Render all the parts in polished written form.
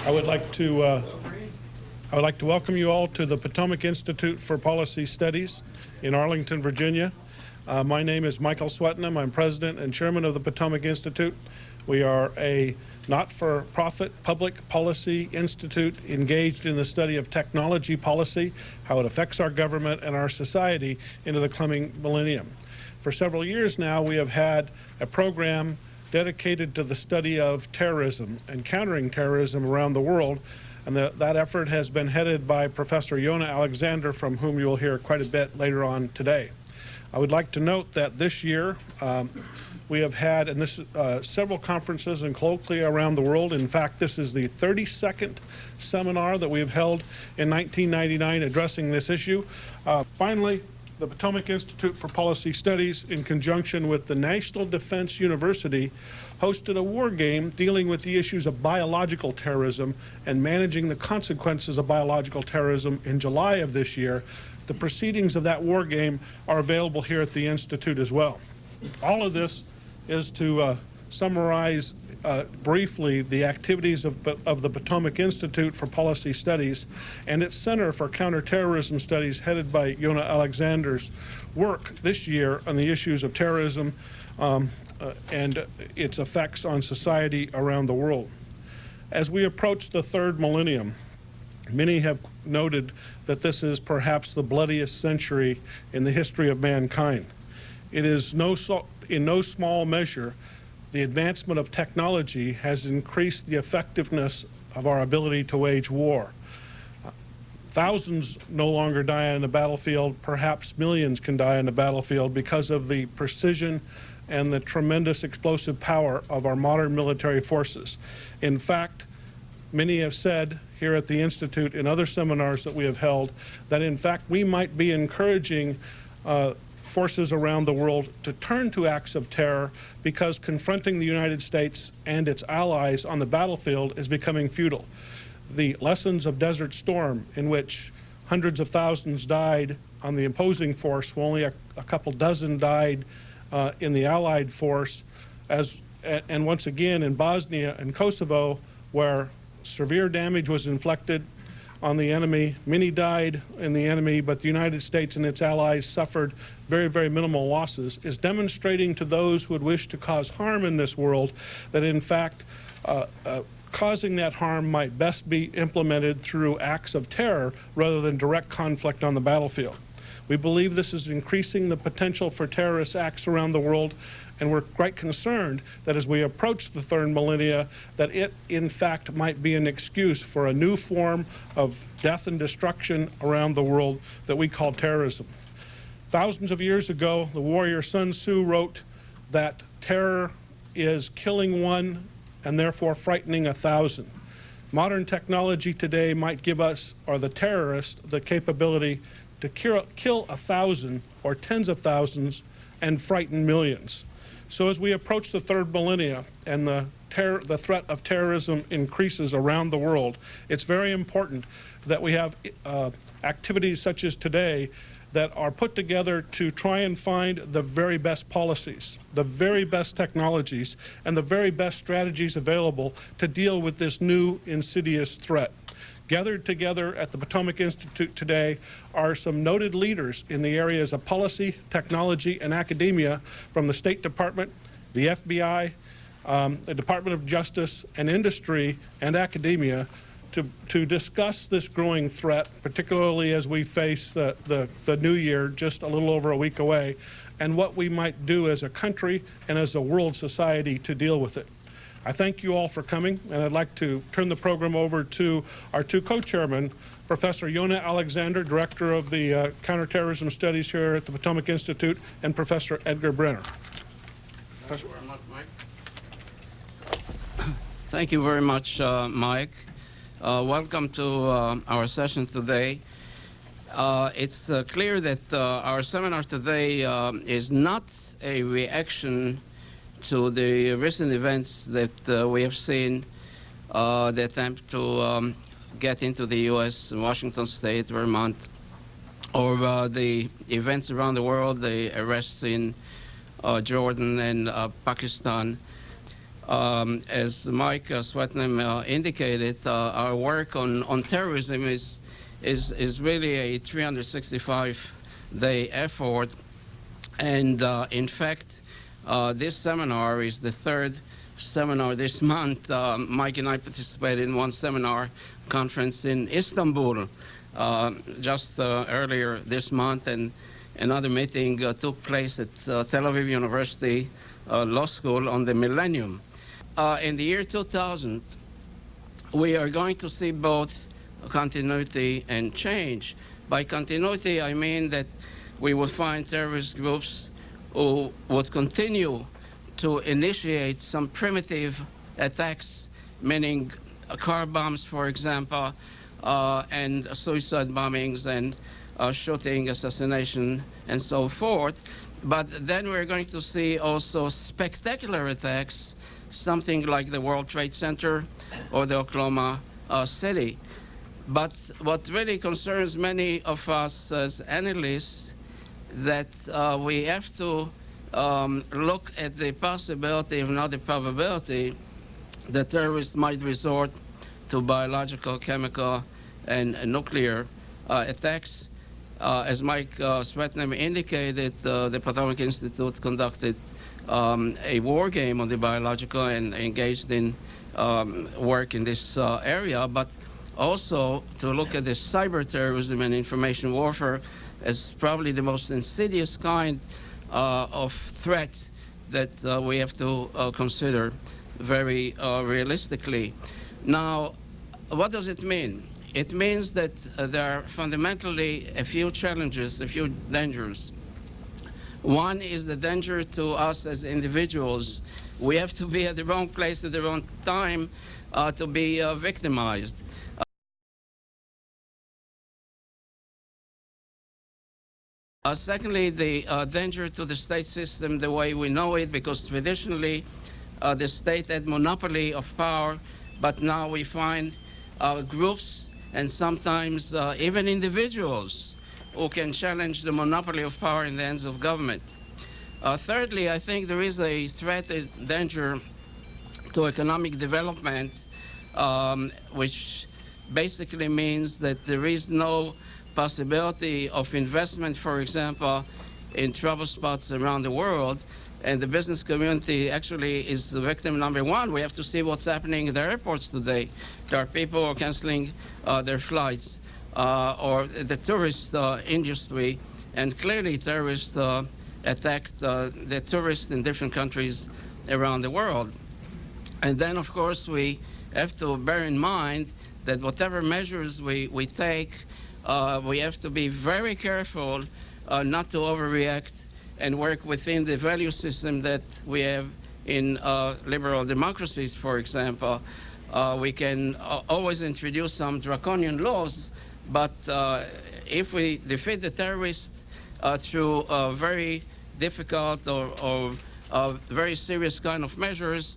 I would like to welcome you all to the Potomac Institute for Policy Studies in Arlington, Virginia. My name is Michael Swetnam. I'm president and chairman of the Potomac Institute. We are a not-for-profit public policy institute engaged in the study of technology policy, how it affects our government and our society into the coming millennium. For several years now, we have had a program dedicated to the study of terrorism and countering terrorism around the world, and that effort has been headed by Professor Yona Alexander, from whom you will hear quite a bit later on today. I would like to note that this year we have had several conferences and colloquia around the world. In fact, this is the 32nd seminar that we have held in 1999 addressing this issue. Finally, the Potomac Institute for Policy Studies, in conjunction with the National Defense University, hosted a war game dealing with the issues of biological terrorism and managing the consequences of biological terrorism in July of this year. The proceedings of that war game are available here at the Institute as well. All of this is to summarize briefly the activities of the Potomac Institute for Policy Studies and its Center for Counterterrorism Studies, headed by Yona Alexander's work this year on the issues of terrorism and its effects on society around the world. As we approach the third millennium, many have noted that this is perhaps the bloodiest century in the history of mankind. It is in no small measure the advancement of technology has increased the effectiveness of our ability to wage war. Thousands no longer die on the battlefield, perhaps millions can die on the battlefield because of the precision and the tremendous explosive power of our modern military forces. In fact, many have said here at the Institute in other seminars that we have held that in fact we might be encouraging forces around the world to turn to acts of terror because confronting the United States and its allies on the battlefield is becoming futile. The lessons of Desert Storm, in which hundreds of thousands died on the opposing force, while only a couple dozen died in the Allied force, and once again in Bosnia and Kosovo, where severe damage was inflicted on the enemy. Many died in the enemy, but the United States and its allies suffered very, very minimal losses, is demonstrating to those who would wish to cause harm in this world that in fact causing that harm might best be implemented through acts of terror rather than direct conflict on the battlefield. We believe this is increasing the potential for terrorist acts around the world, and we're quite concerned that as we approach the third millennia, that it in fact might be an excuse for a new form of death and destruction around the world that we call terrorism. Thousands of years ago, the warrior Sun Tzu wrote that terror is killing one and therefore frightening 1,000. Modern technology today might give us, or the terrorist, the capability to kill 1,000 or tens of thousands and frighten millions. So as we approach the third millennia and the threat of terrorism increases around the world, it's very important that we have activities such as today that are put together to try and find the very best policies, the very best technologies, and the very best strategies available to deal with this new insidious threat. Gathered together at the Potomac Institute today are some noted leaders in the areas of policy, technology, and academia from the State Department, the FBI, the Department of Justice, and industry and academia to discuss this growing threat, particularly as we face the new year just a little over a week away, and what we might do as a country and as a world society to deal with it. I thank you all for coming, and I'd like to turn the program over to our two co-chairmen, Professor Yona Alexander, Director of the Counterterrorism Studies here at the Potomac Institute, and Professor Edgar Brenner. Thank you very much, Mike. Thank you very much, Mike. Welcome to our session today. It's clear that our seminar today is not a reaction to the recent events that we have seen, the attempt to get into the U.S., Washington State, Vermont, or the events around the world, the arrests in Jordan and Pakistan. As Mike Swetnam indicated, our work on terrorism is really a 365-day effort. And in fact, this seminar is the third seminar this month. Mike and I participated in one seminar conference in Istanbul just earlier this month, and another meeting took place at Tel Aviv University Law School on the Millennium. In the year 2000, we are going to see both continuity and change. By continuity, I mean that we will find terrorist groups who would continue to initiate some primitive attacks, meaning car bombs, for example, and suicide bombings and shooting, assassination, and so forth. But then we're going to see also spectacular attacks, something like the World Trade Center or the Oklahoma City. But what really concerns many of us as analysts, that we have to look at the possibility, if not the probability, that terrorists might resort to biological, chemical, and nuclear attacks. As Mike Swetnam indicated, the Potomac Institute conducted a war game on the biological and engaged in work in this area, but also to look at the cyber terrorism and information warfare as probably the most insidious kind of threat that we have to consider very realistically. Now, what does it mean? It means that there are fundamentally a few challenges, a few dangers. One is the danger to us as individuals. We have to be at the wrong place at the wrong time to be victimized. Secondly, the danger to the state system the way we know it, because traditionally the state had monopoly of power, but now we find groups and sometimes even individuals who can challenge the monopoly of power in the hands of government. Thirdly, I think there is a threat, a danger to economic development, which basically means that there is no possibility of investment, for example, in trouble spots around the world, and the business community actually is the victim number one. We have to see what's happening at the airports today. There are people who are canceling their flights, or the tourist industry, and clearly terrorists attacked the tourists in different countries around the world. And then, of course, we have to bear in mind that whatever measures we take, we have to be very careful not to overreact and work within the value system that we have in liberal democracies, for example. We can always introduce some draconian laws, but if we defeat the terrorists through very difficult or very serious kind of measures,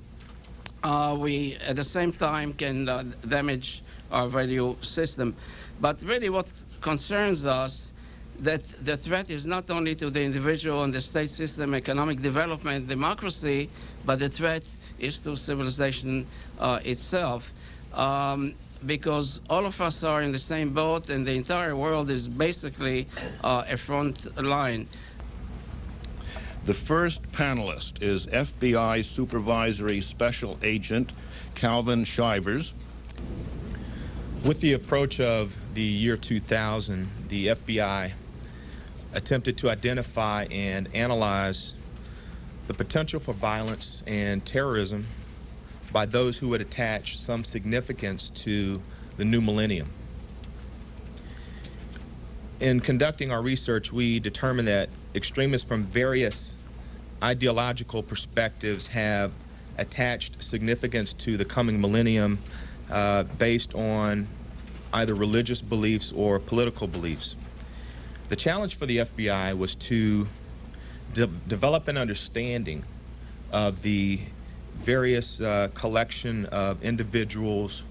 we at the same time can damage our value system. But really what concerns us, that the threat is not only to the individual and the state system, economic development, democracy, but the threat is to civilization itself. Because all of us are in the same boat, and the entire world is basically a front line. The first panelist is FBI Supervisory Special Agent Calvin Shivers. With the approach of the year 2000, the FBI attempted to identify and analyze the potential for violence and terrorism by those who would attach some significance to the new millennium. In conducting our research, we determined that extremists from various ideological perspectives have attached significance to the coming millennium based on either religious beliefs or political beliefs. The challenge for the FBI was to develop an understanding of the various collection of individuals,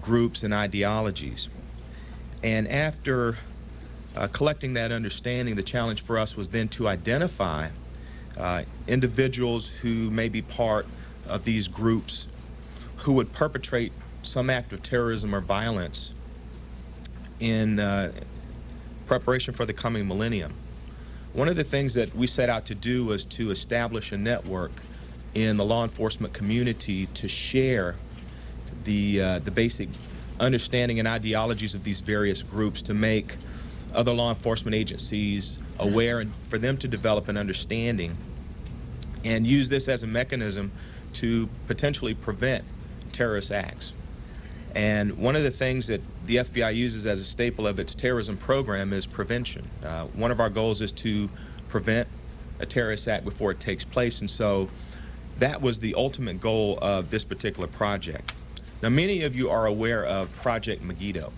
groups, and ideologies. And after collecting that understanding, the challenge for us was then to identify individuals who may be part of these groups who would perpetrate some act of terrorism or violence in preparation for the coming millennium. One of the things that we set out to do was to establish a network in the law enforcement community to share the basic understanding and ideologies of these various groups, to make other law enforcement agencies aware and for them to develop an understanding and use this as a mechanism to potentially prevent terrorist acts. And one of the things that the FBI uses as a staple of its terrorism program is prevention. One of our goals is to prevent a terrorist act before it takes place, and so that was the ultimate goal of this particular project. Now, many of you are aware of Project Megiddo,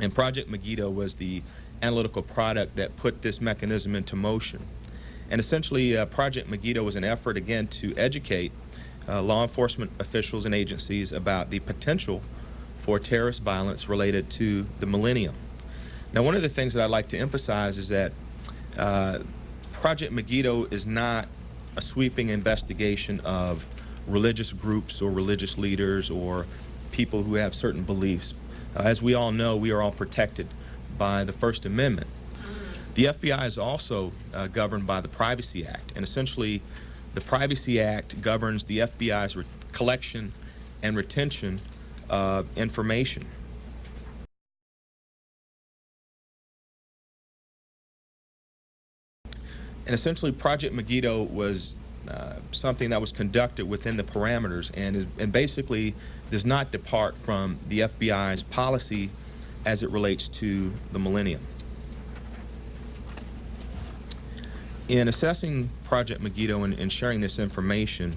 and Project Megiddo was the analytical product that put this mechanism into motion. And essentially, Project Megiddo was an effort, again, to educate law enforcement officials and agencies about the potential for terrorist violence related to the millennium. Now, one of the things that I'd like to emphasize is that Project Megiddo is not a sweeping investigation of religious groups or religious leaders or people who have certain beliefs. As we all know, we are all protected by the First Amendment. The FBI is also governed by the Privacy Act, and essentially the Privacy Act governs the FBI's collection and retention of information. And essentially Project Megiddo was something that was conducted within the parameters and basically does not depart from the FBI's policy as it relates to the millennium. In assessing Project Megiddo and sharing this information,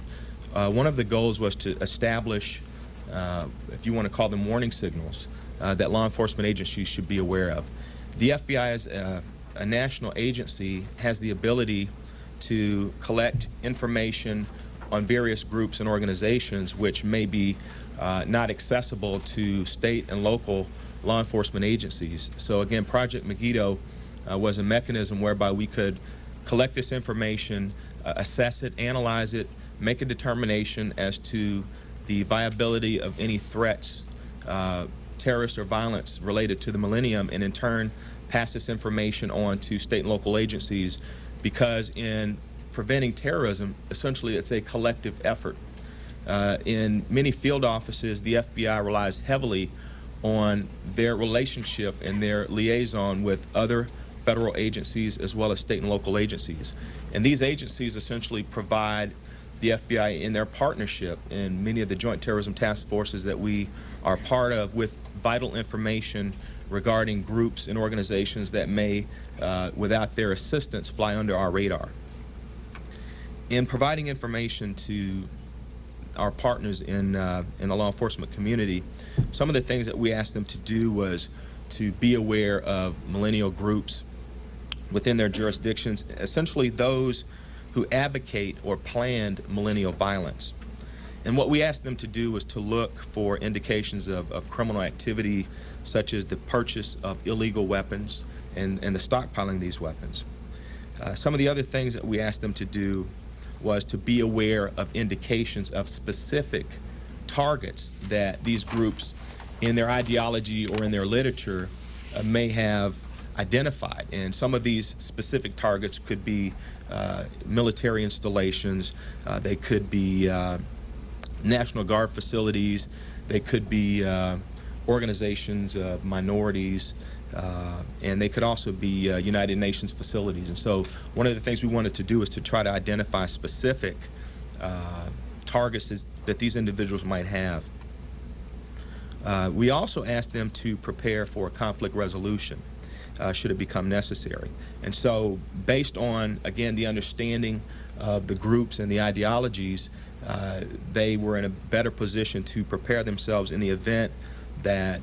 one of the goals was to establish, if you want to call them warning signals, that law enforcement agencies should be aware of. The FBI, as a national agency, has the ability to collect information on various groups and organizations which may be not accessible to state and local law enforcement agencies. So again, Project Megiddo was a mechanism whereby we could collect this information, assess it, analyze it, make a determination as to the viability of any threats, terrorist or violence related to the millennium, and in turn pass this information on to state and local agencies, because in preventing terrorism, essentially it's a collective effort. In many field offices, the FBI relies heavily on their relationship and their liaison with other federal agencies as well as state and local agencies. And these agencies essentially provide the FBI in their partnership in many of the joint terrorism task forces that we are part of with vital information regarding groups and organizations that may, without their assistance, fly under our radar. In providing information to our partners in the law enforcement community, some of the things that we asked them to do was to be aware of millennial groups within their jurisdictions, essentially those who advocate or planned millennial violence. And what we asked them to do was to look for indications of criminal activity, such as the purchase of illegal weapons and the stockpiling of these weapons. Some of the other things that we asked them to do was to be aware of indications of specific targets that these groups in their ideology or in their literature may have identified. And some of these specific targets could be military installations, they could be National Guard facilities, they could be organizations of minorities, and they could also be United Nations facilities. And so one of the things we wanted to do is to try to identify specific targets that these individuals might have. We also asked them to prepare for a conflict resolution should it become necessary. And so based on, again, the understanding of the groups and the ideologies, they were in a better position to prepare themselves in the event that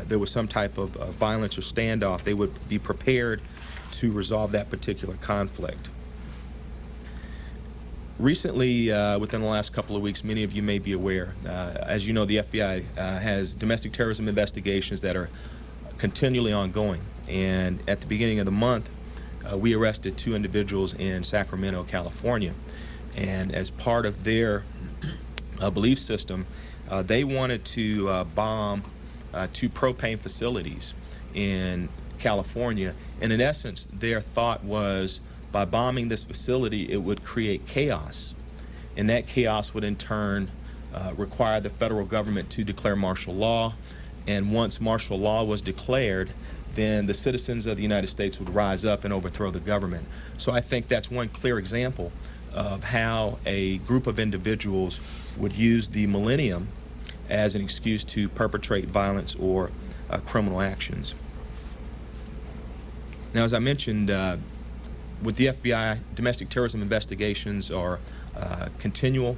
there was some type of violence or standoff. They would be prepared to resolve that particular conflict. Recently, within the last couple of weeks, many of you may be aware, as you know, the FBI has domestic terrorism investigations that are continually ongoing. And at the beginning of the month, we arrested 2 individuals in Sacramento, California. And as part of their belief system. They wanted to bomb 2 propane facilities in California, and in essence their thought was by bombing this facility it would create chaos, and that chaos would in turn require the federal government to declare martial law, and once martial law was declared, then the citizens of the United States would rise up and overthrow the government. So I think that's one clear example of how a group of individuals would use the millennium as an excuse to perpetrate violence or criminal actions. Now, as I mentioned, with the FBI, domestic terrorism investigations are continual,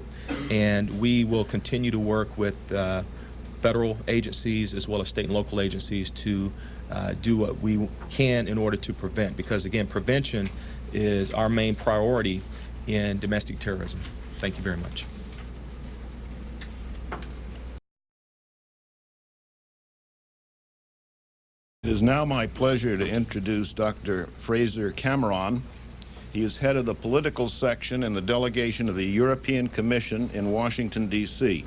and we will continue to work with federal agencies as well as state and local agencies to do what we can in order to prevent, because again, prevention is our main priority in domestic terrorism. Thank you very much. It is now my pleasure to introduce Dr. Fraser Cameron. He is head of the political section in the delegation of the European Commission in Washington, D.C.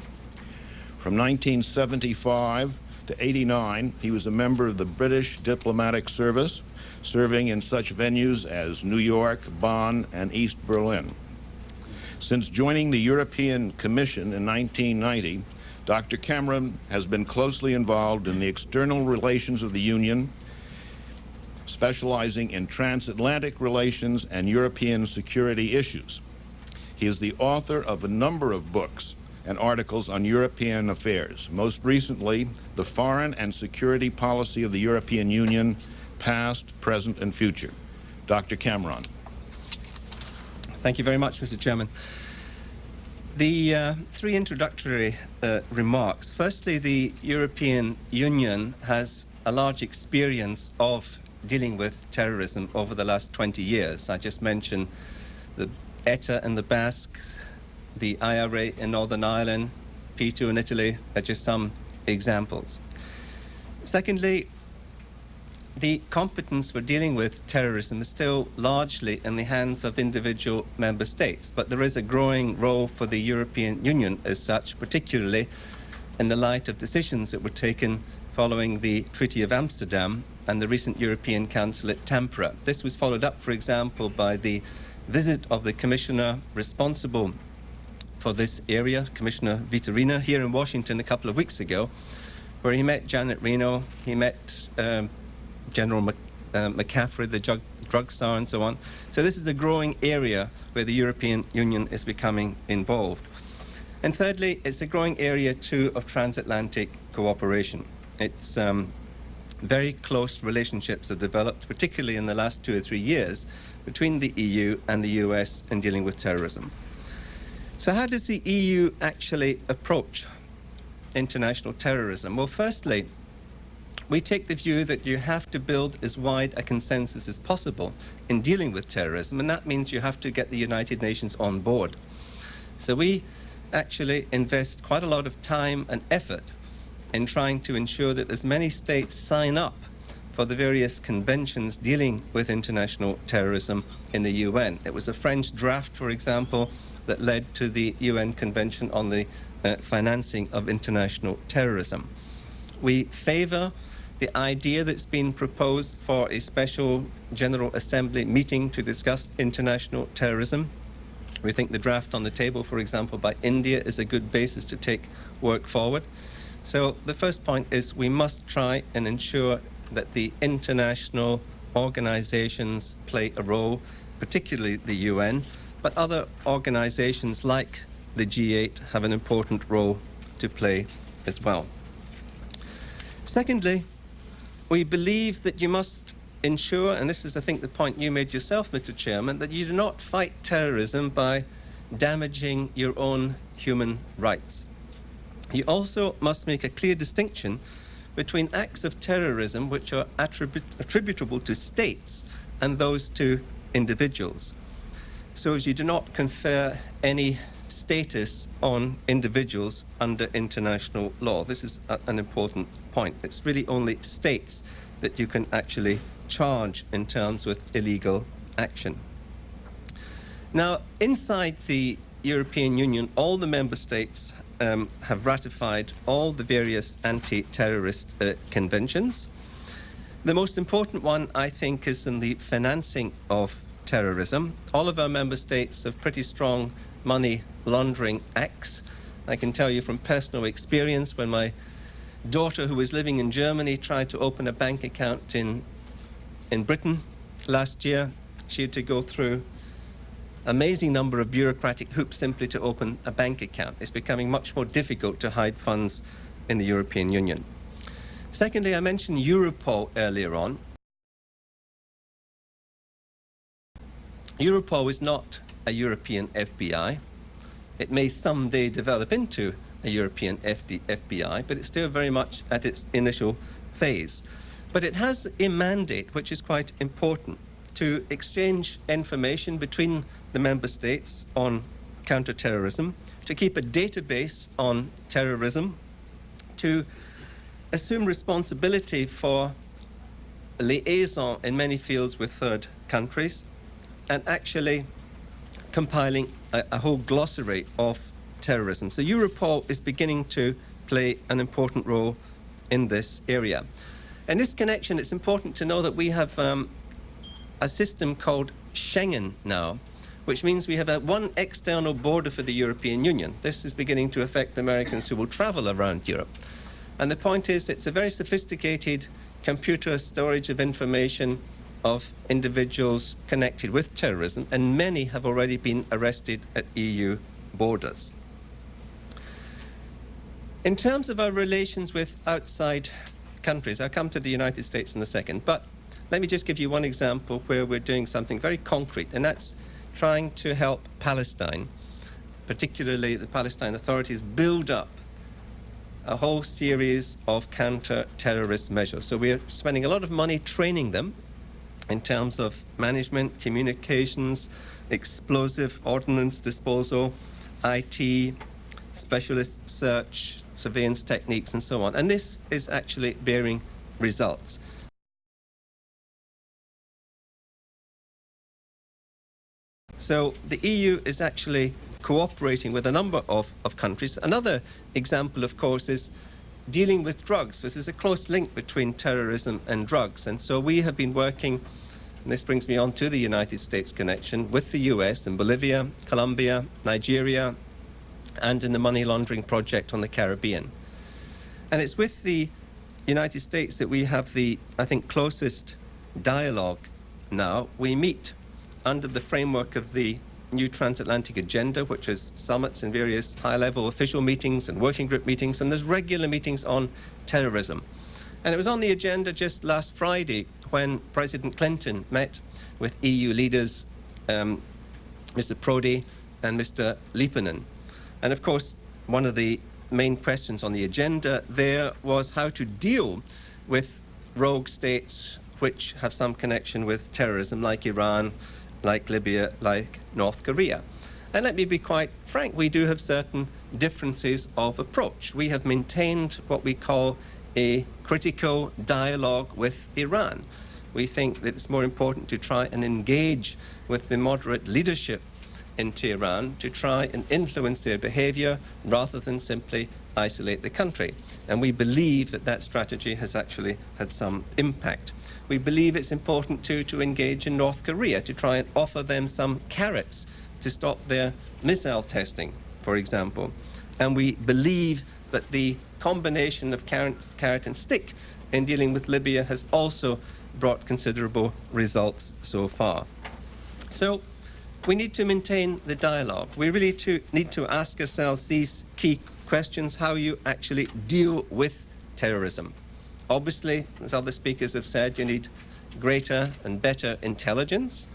From 1975 to 89, he was a member of the British Diplomatic Service, serving in such venues as New York, Bonn, and East Berlin. Since joining the European Commission in 1990, Dr. Cameron has been closely involved in the external relations of the Union, specializing in transatlantic relations and European security issues. He is the author of a number of books and articles on European affairs, most recently, The Foreign and Security Policy of the European Union, Past, Present, and Future. Dr. Cameron. Thank you very much, Mr. Chairman. The 3 introductory remarks. Firstly, the European Union has a large experience of dealing with terrorism over the last 20 years. I just mentioned the ETA in the Basque, the IRA in Northern Ireland, P2 in Italy are just some examples. Secondly, the competence for dealing with terrorism is still largely in the hands of individual member states, but there is a growing role for the European Union as such, particularly in the light of decisions that were taken following the Treaty of Amsterdam and the recent European Council at Tampere. This was followed up, for example, by the visit of the commissioner responsible for this area, Commissioner Vitorino, here in Washington a couple of weeks ago, where he met Janet Reno, he met General McCaffrey, the drug czar, and so on. So this is a growing area where the European Union is becoming involved. And thirdly, it's a growing area too of transatlantic cooperation. It's very close relationships have developed, particularly in the last 2 or 3 years, between the EU and the US in dealing with terrorism. So how does the EU actually approach international terrorism? Well, firstly, we take the view that you have to build as wide a consensus as possible in dealing with terrorism, and that means you have to get the United Nations on board. So we actually invest quite a lot of time and effort in trying to ensure that as many states sign up for the various conventions dealing with international terrorism in the UN. It was a French draft, for example, that led to the UN Convention on the Financing of International Terrorism. We favor the idea that's been proposed for a special General Assembly meeting to discuss international terrorism. We think the draft on the table, for example, by India is a good basis to take work forward. So the first point is we must try and ensure that the international organizations play a role, particularly the UN, but other organizations like the G8 have an important role to play as well. Secondly, we believe that you must ensure, and this is, I think, the point you made yourself, Mr. Chairman, that you do not fight terrorism by damaging your own human rights. You also must make a clear distinction between acts of terrorism which are attributable to states and those to individuals, so as you do not confer any status on individuals under international law. This is an important point. It's really only states that you can actually charge in terms with illegal action. Now, inside the European Union, all the member states have ratified all the various anti-terrorist conventions. The most important one, I think, is in the financing of terrorism. All of our member states have pretty strong money laundering acts. I can tell you from personal experience, when my daughter, who was living in Germany, tried to open a bank account in Britain last year, she had to go through an amazing number of bureaucratic hoops simply to open a bank account. It's becoming much more difficult to hide funds in the European Union. Secondly, I mentioned Europol earlier on. Europol is not a European FBI. It may someday develop into a European FBI, but it's still very much at its initial phase. But it has a mandate, which is quite important, to exchange information between the member states on counter-terrorism, to keep a database on terrorism, to assume responsibility for liaison in many fields with third countries, and actually compiling a whole glossary of terrorism. So Europol is beginning to play an important role in this area. In this connection, it's important to know that we have a system called Schengen now, which means we have one external border for the European Union. This is beginning to affect Americans who will travel around Europe. And the point is, it's a very sophisticated computer storage of information of individuals connected with terrorism, and many have already been arrested at EU borders. In terms of our relations with outside countries, I'll come to the United States in a second, but let me just give you one example where we're doing something very concrete, and that's trying to help Palestine, particularly the Palestine authorities, build up a whole series of counter-terrorist measures. So we're spending a lot of money training them in terms of management, communications, explosive ordnance disposal, IT, specialist search, surveillance techniques, and so on. And this is actually bearing results. So the EU is actually cooperating with a number of countries. Another example, of course, is dealing with drugs. This is a close link between terrorism and drugs. And so we have been working, and this brings me on to the United States connection, with the US in Bolivia, Colombia, Nigeria, and in the money laundering project on the Caribbean. And it's with the United States that we have the, I think, closest dialogue now. We meet under the framework of the new transatlantic agenda, which is summits and various high-level official meetings and working group meetings, and there's regular meetings on terrorism. And it was on the agenda just last Friday when President Clinton met with EU leaders, Mr. Prodi and Mr. Lippinen. And of course, one of the main questions on the agenda there was how to deal with rogue states which have some connection with terrorism, like Iran, like Libya, like North Korea. And let me be quite frank, we do have certain differences of approach. We have maintained what we call a critical dialogue with Iran. We think that it's more important to try and engage with the moderate leadership in Tehran to try and influence their behavior rather than simply isolate the country. And we believe that that strategy has actually had some impact. We believe it's important to engage in North Korea, to try and offer them some carrots to stop their missile testing, for example. And we believe that the combination of carrot and stick in dealing with Libya has also brought considerable results so far. So we need to maintain the dialogue. We really need to ask ourselves these key questions: how you actually deal with terrorism. Obviously, as other speakers have said, you need greater and better intelligence.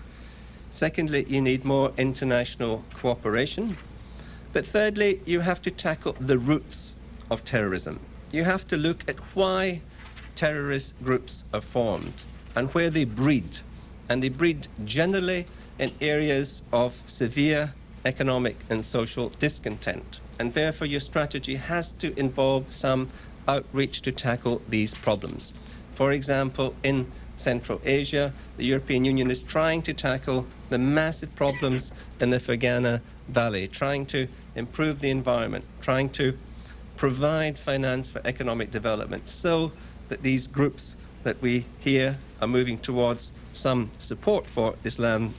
Secondly, you need more international cooperation. But thirdly, you have to tackle the roots of terrorism. You have to look at why terrorist groups are formed and where they breed. And they breed generally in areas of severe economic and social discontent. And therefore, your strategy has to involve some outreach to tackle these problems. For example, in Central Asia, the European Union is trying to tackle the massive problems in the Fergana Valley, trying to improve the environment, trying to provide finance for economic development so that these groups that we hear are moving towards some support for Islamic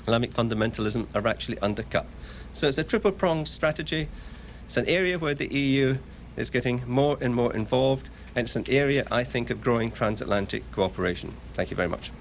fundamentalism are actually undercut. So it's a triple-pronged strategy. It's an area where the EU is getting more and more involved, and it's an area, I think, of growing transatlantic cooperation. Thank you very much.